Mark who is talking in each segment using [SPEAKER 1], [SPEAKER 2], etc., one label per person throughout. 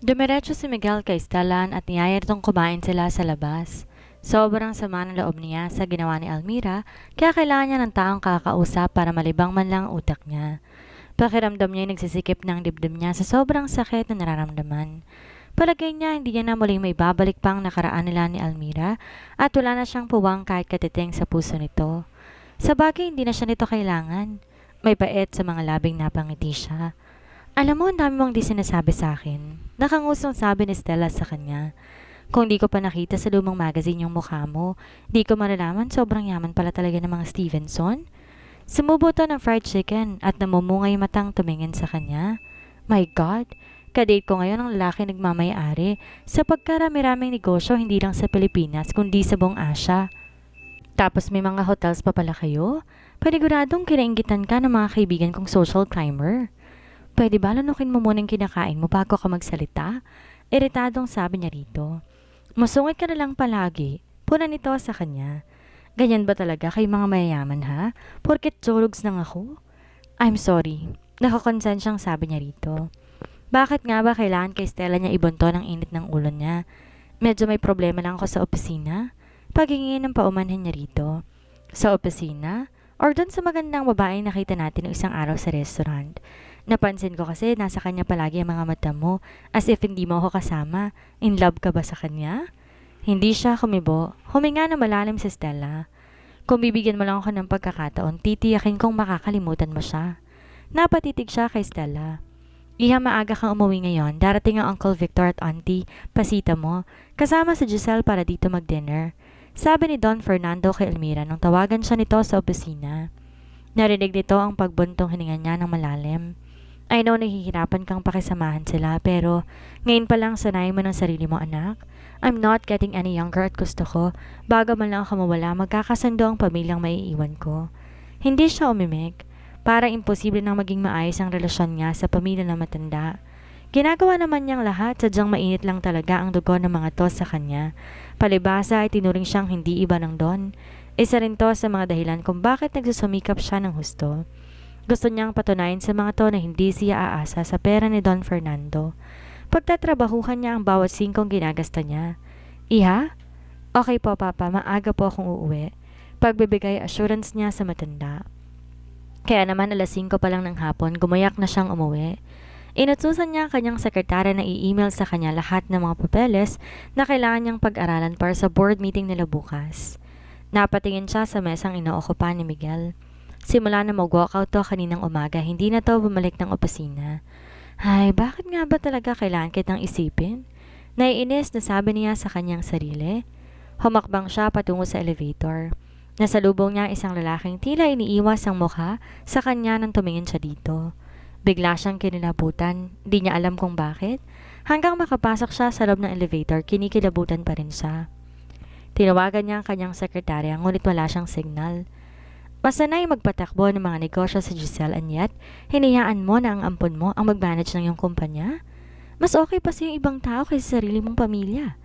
[SPEAKER 1] Dumiretso si Miguel kay Stellan at niyaya nitong kumain sila sa labas. Sobrang sama ng loob niya sa ginawa ni Almira, kaya kailangan niya ng taong kakausap para malibang man lang ang utak niya. Pakiramdam niya ay nagsisikip ng dibdib niya sa sobrang sakit na nararamdaman. Palagay niya hindi niya na muling may babalik pang nakaraan nila ni Almira at wala na siyang puwang kahit katiting sa puso nito. Sa bagay hindi na siya nito kailangan. May bait sa mga labing napangiti siya. Alam mo, ang dami mong di sinasabi sa akin. Nakangusong sabi ni Stella sa kanya. Kung di ko pa nakita sa lumang magazine yung mukha mo, di ko malalaman sobrang yaman pala talaga ng mga Stevenson. Sumubo to ng fried chicken at namumungay matang tumingin sa kanya. My God! Kadate ko ngayon ang lalaki nagmamayari sa pagkarami-raming negosyo hindi lang sa Pilipinas kundi sa buong Asia. Tapos may mga hotels pa pala kayo? Paniguradong kinainggitan ka ng mga kaibigan kong social climber. Pwede ba lanukin mo muna yung kinakain mo bago ka magsalita? Iritadong sabi niya rito. Masungit ka na lang palagi. Puna nito sa kanya. Ganyan ba talaga kay mga mayayaman ha? Porket jologs lang ako? I'm sorry. Nakakonsensyang sabi niya rito. Bakit nga ba kailangan kay Stella niya ibunto ng init ng ulo niya? Medyo may problema lang ako sa opisina. Paghingi ng paumanhin niya rito. Sa opisina? Or doon sa magandang babaeng nakita natin ng isang araw sa restaurant. Napansin ko kasi nasa kanya palagi ang mga mata mo as if hindi mo ako kasama. In love ka ba sa kanya? Hindi siya kumibo. Huminga na malalim si Stella. Kung bibigyan mo lang ako ng pagkakataon, titiyakin kong makakalimutan mo siya. Napatitig siya kay Stella. Iha, maaga kang umuwi ngayon. Darating ang Uncle Victor at Auntie, pasita mo, kasama si Giselle para dito mag-dinner. Sabi ni Don Fernando kay Elmira nung tawagan siya nito sa opisina. Narinig nito ang pagbuntong hininga niya ng malalim. I know nahihirapan kang pakisamahan sila pero ngayon pa lang sanay mo ng sarili mo, anak. I'm not getting any younger at gusto ko, bago man lang ako mawala, magkakasundo ang pamilyang maiiwan ko. Hindi siya umimik. Parang imposible nang maging maayos ang relasyon niya sa pamilya na matanda. Ginagawa naman niyang lahat, sadyang mainit lang talaga ang dugo ng mga to sa kanya. Palibasa ay tinuring siyang hindi iba ng Don. Isa rin to sa mga dahilan kung bakit nagsusumikap siya ng husto. Gusto niyang patunayan sa mga to na hindi siya aasa sa pera ni Don Fernando. Pagtatrabahuhan niya ang bawat singkong ginagasta niya. Iha? Okay po, Papa, maaga po akong uuwi. Pagbibigay assurance niya sa matanda. Kaya naman alas 5 pa lang ng hapon, gumayak na siyang umuwi. Inutusan niya ang kanyang sekretary na i-email sa kanya lahat ng mga papeles na kailangan niyang pag-aralan para sa board meeting nila bukas. Napatingin siya sa mesang inookupa ni Miguel. Simula na mag-walkout to kaninang umaga, hindi na to bumalik ng opisina. Ay, bakit nga ba talaga kailangan kitang isipin? Naiinis na sabi niya sa kanyang sarili. Humakbang siya patungo sa elevator. Nasalubong niya isang lalaking tila iniiwas ang mukha sa kanya nang tumingin siya dito. Bigla siyang kinilabutan, di niya alam kung bakit. Hanggang makapasok siya sa loob ng elevator, kinikilabutan pa rin siya. Tinawagan niya ang kanyang sekretarya ngunit wala siyang signal. Masanay magpatakbo ng mga negosyo sa Giselle and yet, hinayaan mo na ang ampon mo ang mag-manage ng iyong kumpanya? Mas okay pa sa ibang tao kaysa sarili mong pamilya.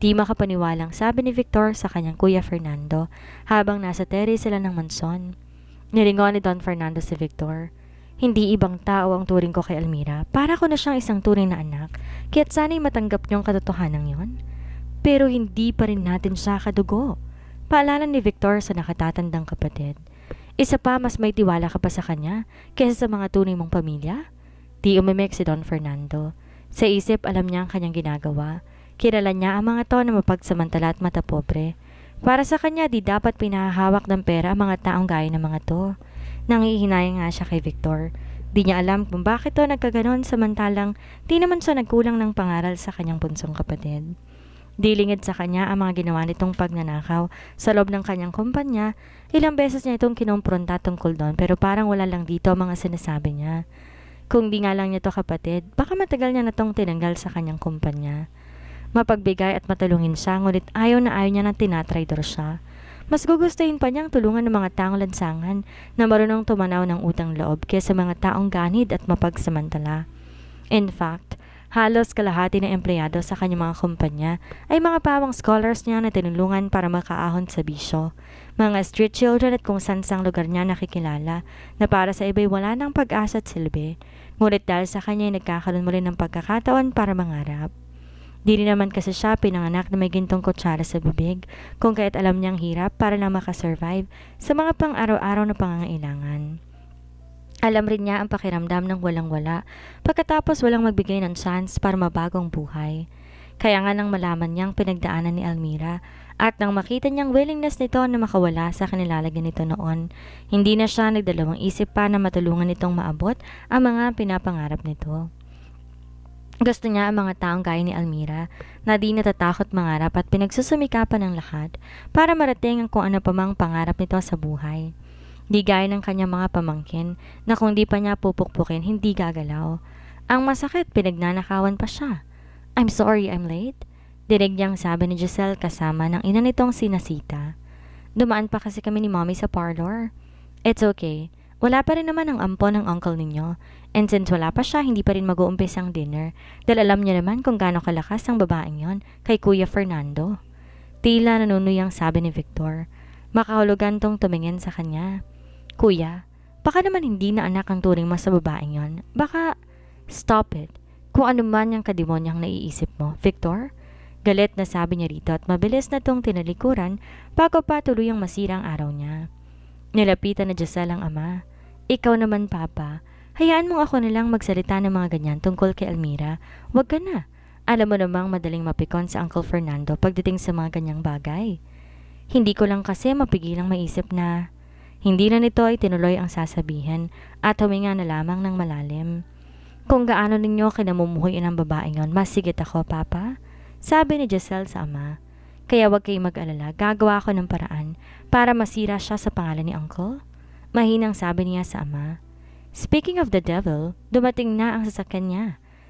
[SPEAKER 1] Di makapaniwalang sabi ni Victor sa kanyang kuya Fernando habang nasa terrace sila ng mansyon. Nilingon ni Don Fernando si Victor. Hindi ibang tao ang turing ko kay Almira. Para ko na siyang isang turing na anak. Kaya't sana'y matanggap niyong katotohanan yon. Pero hindi pa rin natin siya kadugo. Paalala ni Victor sa nakatatandang kapatid. Isa pa, mas may tiwala ka pa sa kanya kaysa sa mga tunay mong pamilya? Di umimik si Don Fernando. Sa isip, alam niya ang kanyang ginagawa. Kilala niya ang mga to na mapagsamantala at matapobre. Para sa kanya, di dapat pinahahawak ng pera ang mga taong gaya ng mga to. Nangihinayang nga siya kay Victor. Di niya alam kung bakit to nagkaganon samantalang di naman siya nagkulang ng pangaral sa kanyang bunsong kapatid. Dilingid sa kanya ang mga ginawa nitong pagnanakaw sa loob ng kanyang kumpanya. Ilang beses niya itong kinumpronta tungkol doon pero parang wala lang dito ang mga sinasabi niya. Kung di nga lang niya to kapatid, baka matagal niya na tong tinanggal sa kanyang kumpanya. Mapagbigay at matulungin siya, ngunit ayaw niya na tinatraidor siya. Mas gugustuhin pa niyang tulungan ng mga taong lansangan na marunong tumanaw ng utang loob kaysa mga taong ganid at mapagsamantala. In fact, halos kalahati ng empleyado sa kanyang mga kumpanya ay mga pawang scholars niya na tinulungan para makaahon sa bisyo. Mga street children at kung saan-sang lugar niya nakikilala na para sa iba'y wala ng pag-asa at silbi. Ngunit dahil sa kanya ay nagkakaroon muli ng pagkakataon para mangarap. Di rin naman kasi siya pinanganak na may gintong kutsara sa bibig, kung kaya't alam niyang hirap para lang makasurvive sa mga pang-araw-araw na pangangailangan. Alam rin niya ang pakiramdam ng walang-wala pagkatapos walang magbigay ng chance para mabagong buhay. Kaya nga nang malaman niyang pinagdaanan ni Almira at nang makita niyang willingness nito na makawala sa kanilalagyan nito noon, hindi na siya nagdalawang isip pa na matulungan nitong maabot ang mga pinapangarap nito. Gusto niya ang mga taong gaya ni Almira na di natatakot mangarap at pinagsusumikapan ng lahat para marating ang kung ano pa mang pangarap nito sa buhay. Di gaya ng kanyang mga pamangkin na kung di pa niya pupukpukin hindi gagalaw. Ang masakit, pinagnanakawan pa siya. "I'm sorry I'm late," dinig niyang sabi ni Giselle kasama ng ina nitong si Nasita. "Dumaan pa kasi kami ni Mommy sa parlor." "It's okay. Wala pa rin naman ang ampon ng uncle ninyo. And since wala pa siya, hindi pa rin mag-uumpis ang dinner. Dahil alam niya naman kung gaano kalakas ang babaeng yon kay Kuya Fernando." Tila nanunuyang sabi ni Victor. Makahulugan tong tumingin sa kanya. "Kuya, baka naman hindi na anak ang turing mo sa babaeng yon. Baka..." "Stop it. Kung ano man yung kademonyang naiisip mo, Victor." Galit na sabi niya rito at mabilis na tong tinalikuran bago pa tuluyang masira ang araw niya. Nilapitan na Giselle ang ama. "Ikaw naman, Papa. Hayaan mong ako nalang magsalita ng mga ganyan tungkol kay Almira. Huwag ka na. Alam mo namang madaling mapikon sa Uncle Fernando pagdating sa mga ganyang bagay." Hindi ko lang kasi mapigilang maisip na hindi na nito ay tinuloy ang sasabihin at huminga na lamang ng malalim. "Kung gaano ninyo kinamumuhuin ang babaeng yon, mas sigit ako, Papa," sabi ni Giselle sa ama. "Kaya wag kayong mag-alala, gagawa ako ng paraan para masira siya sa pangalan ni Uncle." Mahinang sabi niya sa ama. "Speaking of the devil, dumating na ang sasakyan niya,"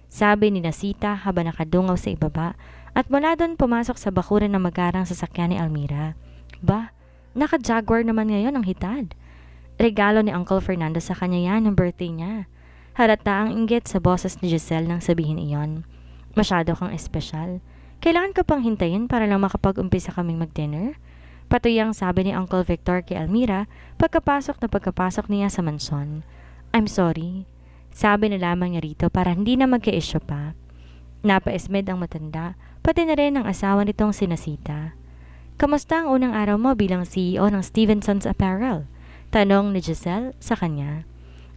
[SPEAKER 1] sabi ni Nasita habang nakadungaw sa ibaba at mula doon pumasok sa bakuran ng magarang sasakyan ni Almira. "Ba, naka-Jaguar naman ngayon ang hitad. Regalo ni Uncle Fernando sa kanya yan ng birthday niya." Halata ang inggit sa boses ni Giselle nang sabihin iyon. "Masyado kang espesyal. Kailangan ka pang hintayin para lang makapag-umpisa kaming mag-dinner?" Patuyang sabi ni Uncle Victor kay Almira pagkapasok niya sa mansyon. "I'm sorry," sabi na lamang niya rito para hindi na magka-issue pa. Napaismed ang matanda, pati na rin ang asawa nitong si Nasita. "Kamusta ang unang araw mo bilang CEO ng Stevenson's Apparel?" tanong ni Giselle sa kanya.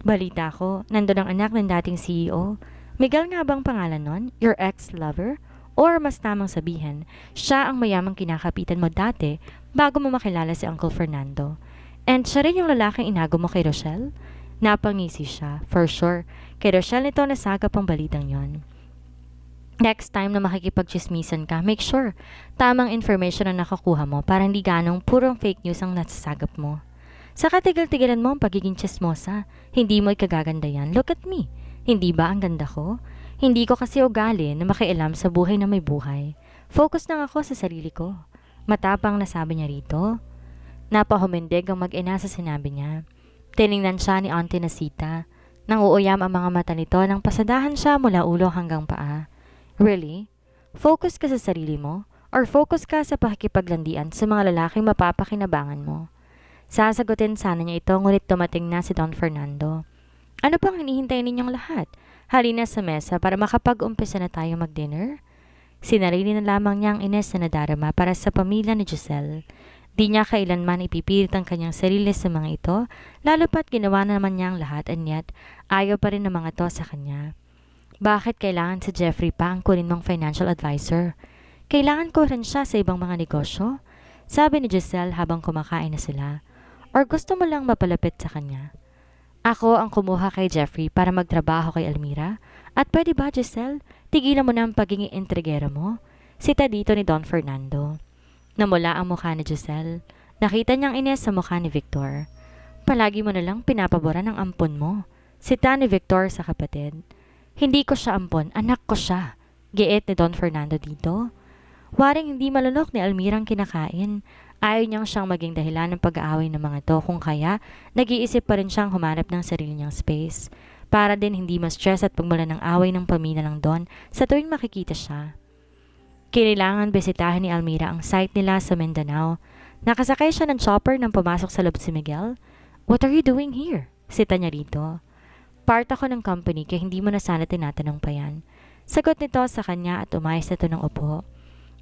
[SPEAKER 1] "Balita ko, nandun ang anak ng dating CEO. Miguel nga bang pangalan nun? Your ex-lover? Or mas tamang sabihin, siya ang mayamang kinakapitan mo dati bago mo makilala si Uncle Fernando. And siya rin yung lalaking inago mo kay Rochelle?" Napangisi siya. For sure, kay Rochelle nito nasagap ang balitang yon. "Next time na makikipagchismisan ka, make sure tamang information na nakukuha mo para hindi ganong purong fake news ang nasasagap mo. Saka tigil-tigilan mo ang pagiging chismosa. Hindi mo ikagaganda yan. Look at me. Hindi ba ang ganda ko? Hindi ko kasi ugali na makialam sa buhay na may buhay. Focus lang ako sa sarili ko." Matapang na sabi niya rito. Napahumindig ang mag-ina sa sinabi niya. Tiningnan siya ni Auntie Nasita. Nang uuyam ang mga mata nito nang pasadahan siya mula ulo hanggang paa. "Really? Focus ka sa sarili mo? Or focus ka sa pakikipaglandian sa mga lalaking mapapakinabangan mo?" Sasagutin sana niya ito ngunit dumating na si Don Fernando. "Ano pang hinihintay ninyong lahat? Halina sa mesa para makapag-umpisa na tayo mag-dinner." Sinarili na lamang niya ang ines na nadarama para sa pamilya ni Giselle. Di niya kailanman ipipilit ang kanyang sarili sa mga ito, lalo pat ginawa na naman niya ang lahat and yet ayaw pa rin ng mga to sa kanya. "Bakit kailangan si Jeffrey pa ang kunin mong financial advisor? Kailangan ko rin siya sa ibang mga negosyo?" sabi ni Giselle habang kumakain na sila. "Or gusto mo lang mapalapit sa kanya?" "Ako ang kumuha kay Jeffrey para magtrabaho kay Almira. At pwede ba, Giselle, tigilan mo na ang pagiging intrigero mo?" Sita dito ni Don Fernando. Namula ang mukha ni Giselle. Nakita niyang ines sa mukha ni Victor. "Palagi mo na lang pinapaboran ang ampon mo." Sita ni Victor sa kapatid. "Hindi ko siya ampon, anak ko siya," giit ni Don Fernando dito. Waring hindi malunok ni Almira ang kinakain. Ayaw niyang siyang maging dahilan ng pag-aaway ng mga to, kung kaya nag-iisip pa rin siyang humanap ng sarili niyang space. Para din hindi ma-stress at pagmula ng away ng pamilya ng Don sa tuwing makikita siya. Kailangan bisitahin ni Almira ang site nila sa Mindanao. Nakasakay siya ng chopper nang pumasok sa loob si Miguel. "What are you doing here?" sita niya rito. Part ako ng company kaya hindi mo na sana tinatanong pa yan. Sagot nito sa kanya at umayos na ito ng upo.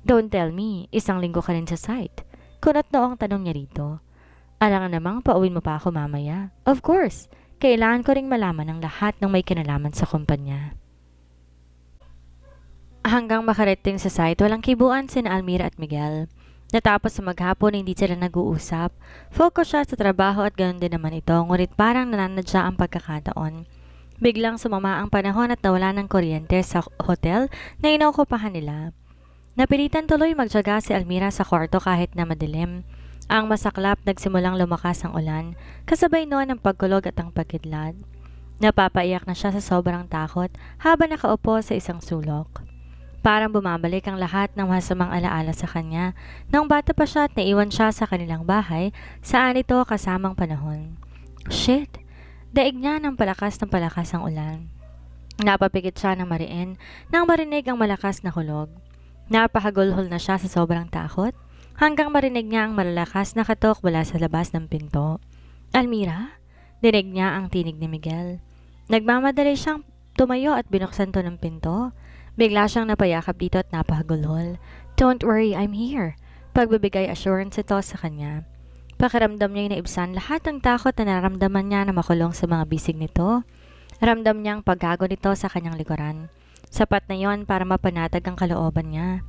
[SPEAKER 1] Don't tell me, isang linggo ka rin sa site. Kunot noong tanong niya rito. Alangan namang pauwin mo pa ako mamaya. Of course, kailangan ko ring malaman ang lahat ng may kinalaman sa kumpanya. Hanggang makarating sa site, walang kibuan sina Almira at Miguel. Natapos sa maghapon, hindi sila nag-uusap. Focus siya sa trabaho at ganoon din naman ito, ngunit parang nananadya ang pagkakataon. Biglang sumama ang panahon at nawala ng kuryente sa hotel na inokupahan nila. Napilitan tuloy magtiyaga si Almira sa kwarto kahit na madilim. Ang masaklap nagsimulang lumakas ang ulan, kasabay noon ang pagkulog at ang pagkidlad. Napapaiyak na siya sa sobrang takot habang nakaupo sa isang sulok. Parang bumabalik ang lahat ng masamang alaala sa kanya nang bata pa siya at naiwan siya sa kanilang bahay saan ito kasamang panahon. Shit! Daig niya ng palakas ang ulan. Napapikit siya ng mariin nang marinig ang malakas na kulog. Napakagulhol na siya sa sobrang takot hanggang marinig niya ang malalakas na katok mula sa labas ng pinto. Almira? Dinig niya ang tinig ni Miguel. Nagmamadali siyang tumayo at binuksan to ng pinto. Bigla siyang napayakap dito at napakagulhol. Don't worry, I'm here. Pagbibigay assurance ito sa kanya. Pakiramdam niya naibsan lahat ng takot na nararamdaman niya na makulong sa mga bisig nito. Ramdam niya ang paggago nito sa kanyang likuran. Sapat na yon para mapanatag ang kalooban niya.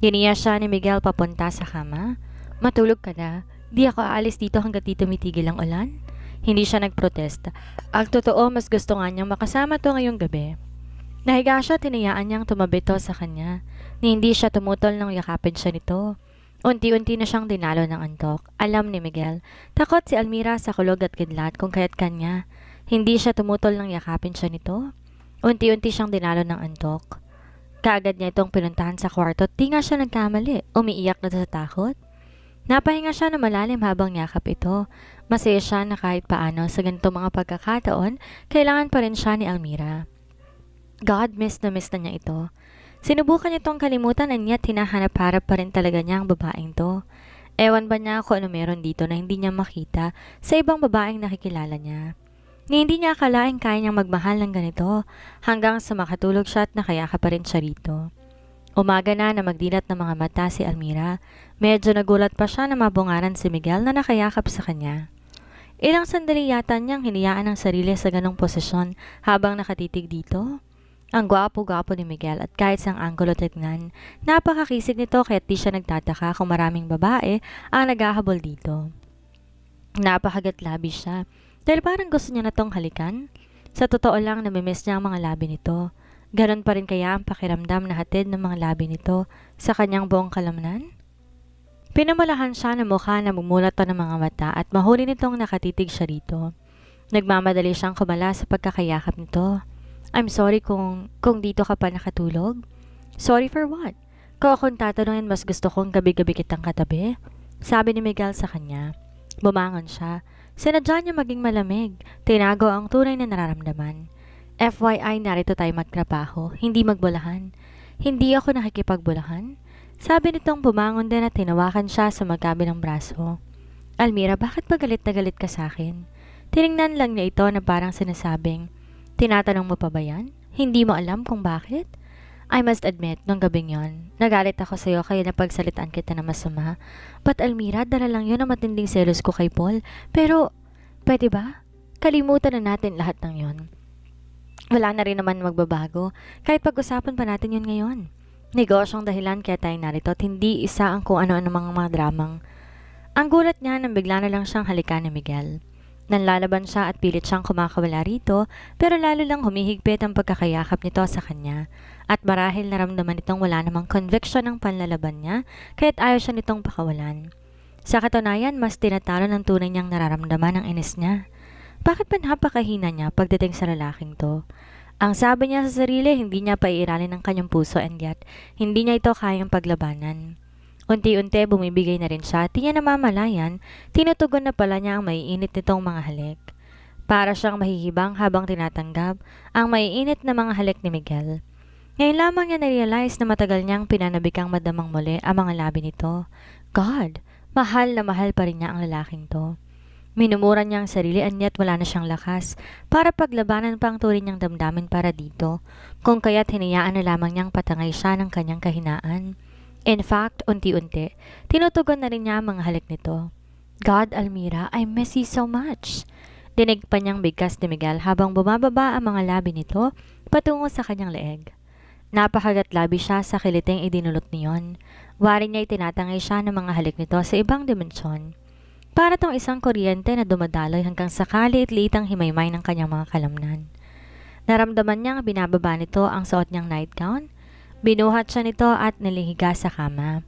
[SPEAKER 1] Giniya siya ni Miguel papunta sa kama. Matulog ka na. Di ako aalis dito hanggat di tumitigil ang ulan. Hindi siya nagprotesta. Ang totoo, mas gusto nga niyang makasama to ngayong gabi. Nahiga siya, tinayaan niyang tumabi to sa kanya. Ni hindi siya tumutol nang yakapin siya nito. Unti-unti na siyang dinalo ng antok. Alam ni Miguel, takot si Almira sa kulog at kidlat kung kaya't kanya. Hindi siya tumutol nang yakapin siya nito. Unti-unti siyang dinalo ng antok. Kaagad niya itong pinuntahan sa kwarto at di nga siya nagkamali. Umiiyak na sa takot. Napahinga siya na malalim habang yakap ito. Masaya siya na kahit paano sa ganitong mga pagkakataon, kailangan pa rin siya ni Almira. God, miss na niya ito. Sinubukan niya itong kalimutan at niya't hinahanap-harap pa rin talaga niya ang babaeng to. Ewan ba niya kung ano meron dito na hindi niya makita sa ibang babaeng nakikilala niya. Ni hindi niya akalaing kaya niyang magmahal ng ganito hanggang sa makatulog siya at nakayaka pa rin siya rito. Umaga na magdilat ng mga mata si Almira. Medyo nagulat pa siya na mabungaran si Miguel na nakayakap sa kanya. Ilang sandali yata niyang hinayaan ang sarili sa ganong posisyon habang nakatitig dito. Ang gwapo-gwapo ni Miguel at kahit sang anggulo tignan, napakakisig nito kaya't di siya nagtataka kung maraming babae ang naghahabol dito. Napakagatlabi siya dahil parang gusto niya na tong halikan. Sa totoo lang, namimiss niya ang mga labi nito. Ganon pa rin kaya ang pakiramdam na hatid ng mga labi nito sa kanyang buong kalamnan? Pinamalahan siya ng mukha na mumulat ng mga mata at mahuli nitong nakatitig siya rito. Nagmamadali siyang kumala sa pagkakayakap nito. I'm sorry kung dito ka pa nakatulog. Sorry for what? Kung akong tatanungin, mas gusto kong gabi-gabi kitang katabi. Sabi ni Miguel sa kanya. Bumangon siya. Sinadya niya maging malamig. Tinago ang tunay na nararamdaman. FYI, narito tayo magtrabaho, hindi magbulahan. Hindi ako nakikipagbulahan. Sabi nitong bumangon din at tinawakan siya sa magkabilang braso. Almira, bakit ba galit na galit ka sa akin? Tiningnan lang niya ito na parang sinasabing, tinatanong mo pa ba yan? Hindi mo alam kung bakit? I must admit, nung gabing yon, nagalit ako sa'yo kaya napagsalitaan kita na masama. But Almira, dala lang yun ang matinding selos ko kay Paul. Pero, pwede ba? Kalimutan na natin lahat ng yon. Wala na rin naman magbabago, kahit pag-usapan pa natin yun ngayon. Negosyong dahilan kaya tayo narito at hindi isa ang kung ano-ano mga dramang. Ang gulat niya nang bigla na lang siyang halikan ni Miguel. Nanlalaban siya at pilit siyang kumakawala rito pero lalo lang humihigpit ang pagkakayakap nito sa kanya at marahil naramdaman nitong wala namang conviction ng panlalaban niya kaya't ayaw siya nitong pakawalan. Sa katunayan, mas tinatalo ng tunay niyang nararamdaman ang inis niya. Bakit ba napakahina niya pagdating sa lalaking to? Ang sabi niya sa sarili, hindi niya paiiralin ang kanyang puso and yet, hindi niya ito kayang paglabanan. Unti-unti bumibigay na rin siya at di niya namamalayan, tinutugon na pala niya ang maiinit nitong mga halik. Para siyang mahihibang habang tinatanggap ang maiinit na mga halik ni Miguel. Ngayon lamang niya na-realize na matagal niyang pinanabikang madamang muli ang mga labi nito. God, mahal na mahal pa rin niya ang lalaking to. Minumura niya ang sarili and yet wala na siyang lakas para paglabanan pa ang tuloy niyang damdamin para dito, kung kaya't hinayaan na lamang niyang patangay siya ng kanyang kahinaan. In fact, unti-unti, tinutugon na rin niya ang mga halik nito. God, Almira, I miss you so much. Dinig pa niyang bigkas ni Miguel habang bumababa ang mga labi nito patungo sa kanyang leeg. Napakagat labi siya sa kiliting idinulot niyon. Wari niya itinatangay siya ng mga halik nito sa ibang dimensyon. Para tong isang kuryente na dumadaloy hanggang sa kaliit-liitang himaymay ng kanyang mga kalamnan. Naramdaman niyang binababa nito ang suot niyang nightgown. Binuhat siya nito at nilihiga sa kama.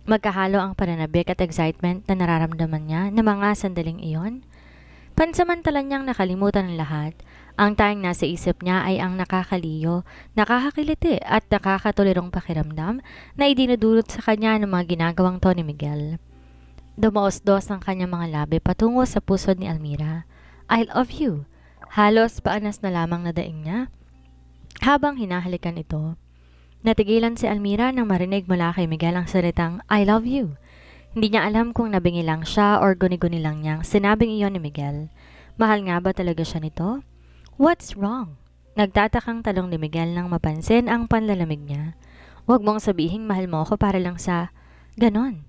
[SPEAKER 1] Magkahalo ang pananabik at excitement na nararamdaman niya na mga sandaling iyon. Pansamantala niyang nakalimutan ang lahat. Ang tanging nasa isip niya ay ang nakakaliyo, nakakakiliti at nakakatulirong pakiramdam na idinudulot sa kanya ng mga ginagawang to ni Miguel. Dumaos-dos ang kanyang mga labi patungo sa pusod ni Almira. I love you. Halos paanas na lamang na daing niya habang hinahalikan ito. Natigilan si Almira nang marinig mula kay Miguel ang salitang I love you. Hindi niya alam kung nabingi lang siya or guni-guni lang niyang sinabing iyon ni Miguel. Mahal nga ba talaga siya nito? What's wrong? Nagtatakang talong ni Miguel nang mapansin ang panlalamig niya. Huwag mong sabihing mahal mo ako para lang sa ganon.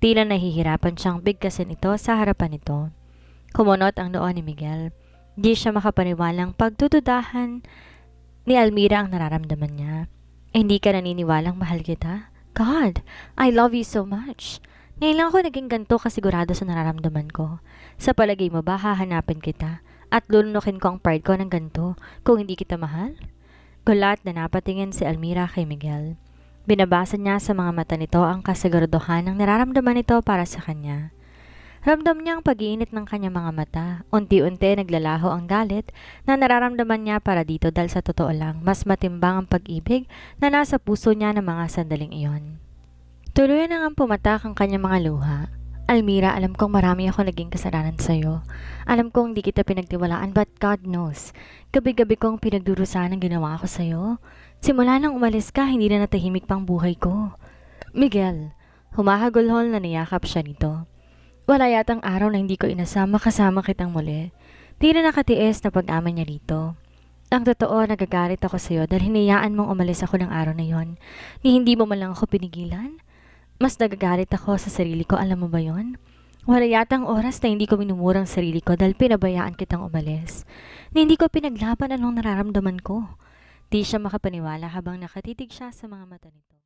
[SPEAKER 1] Tila nahihirapan siyang bigkasin ito sa harapan nito. Kumunot ang noo ni Miguel. Di siya makapaniwalang pagdududahan ni Almira ang nararamdaman niya. Hindi ka naniniwalang mahal kita? God, I love you so much. Ngayon lang ako naging ganito kasigurado sa nararamdaman ko. Sa palagay mo ba hahanapin kita at lulunukin ko ang pride ko ng ganito kung hindi kita mahal? Gulat na napatingin si Almira kay Miguel. Binabasa niya sa mga mata nito ang kasiguraduhan ng nararamdaman nito para sa kanya. Ramdam niya ang pag-iinit ng kanyang mga mata. Unti-unti naglalaho ang galit na nararamdaman niya para dito dahil sa totoo lang, mas matimbang ang pag-ibig na nasa puso niya ng mga sandaling iyon. Tuluyan na ngang pumatak ang kanyang mga luha. Almira, alam kong marami ako naging kasalanan sa'yo. Alam kong di kita pinagtiwalaan but God knows. Gabi-gabi kong pinagdurusahan ang ginawa ko sa'yo. Simula nang umalis ka, hindi na natahimik pang buhay ko. Miguel, humahagulhol na niyakap siya nito. Wala yatang araw na hindi ko inasama kasama kitang muli. Di na nakatiis na pag-aman niya dito. Ang totoo, nagagalit ako sa'yo dahil hinayaan mong umalis ako ng araw na yon. Ni hindi mo man lang ako pinigilan. Mas nagagalit ako sa sarili ko, alam mo ba yon? Wala yatang oras na hindi ko minumurang sarili ko dahil pinabayaan kitang umalis. Ni hindi ko pinaglaban anong nararamdaman ko. Di siya makapaniwala habang nakatitig siya sa mga mata nito.